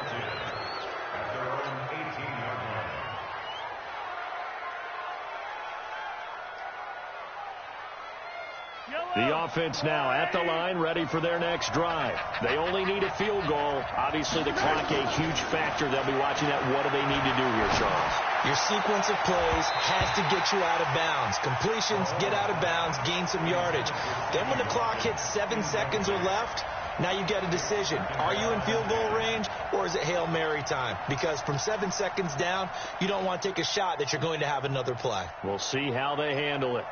The offense now at the line, ready for their next drive. They only need a field goal. Obviously, the clock a huge factor. They'll be watching that. What do they need to do here, Charles? Your sequence of plays has to get you out of bounds. Completions, get out of bounds, gain some yardage. Then when the clock hits 7 seconds or left, now you get a decision. Are you in field goal range, or is it Hail Mary time? Because from 7 seconds down, you don't want to take a shot that you're going to have another play. We'll see how they handle it.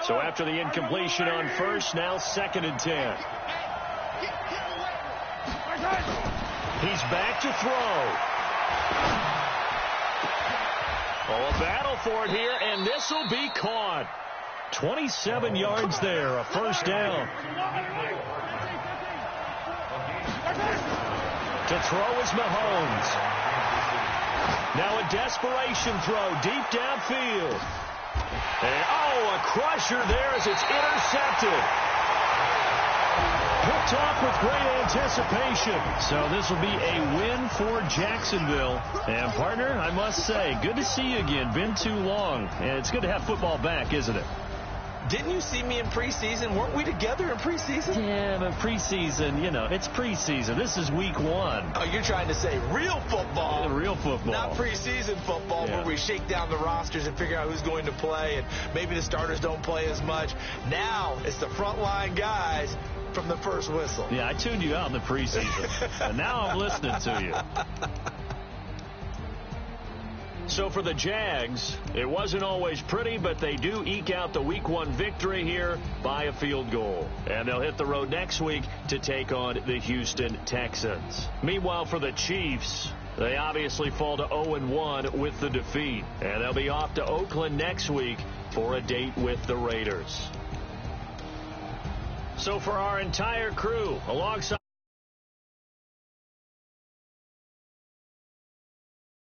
So after the incompletion on first, now 2nd and 10. He's back to throw. Oh, a battle for it here, and this will be caught. 27 yards there, a first down. To throw is Mahomes. Now a desperation throw deep downfield. And, a crusher there as it's intercepted. Picked off with great anticipation. So this will be a win for Jacksonville. And, partner, I must say, good to see you again. Been too long. And it's good to have football back, isn't it? Didn't you see me in preseason? Weren't we together in preseason? Yeah, but preseason, it's preseason. This is week 1. Oh, you're trying to say real football. Yeah, real football. Not preseason football, where we shake down the rosters and figure out who's going to play, and maybe the starters don't play as much. Now it's the frontline guys from the first whistle. Yeah, I tuned you out in the preseason, and now I'm listening to you. So for the Jags, it wasn't always pretty, but they do eke out the Week 1 victory here by a field goal. And they'll hit the road next week to take on the Houston Texans. Meanwhile, for the Chiefs, they obviously fall to 0-1 with the defeat. And they'll be off to Oakland next week for a date with the Raiders. So for our entire crew, alongside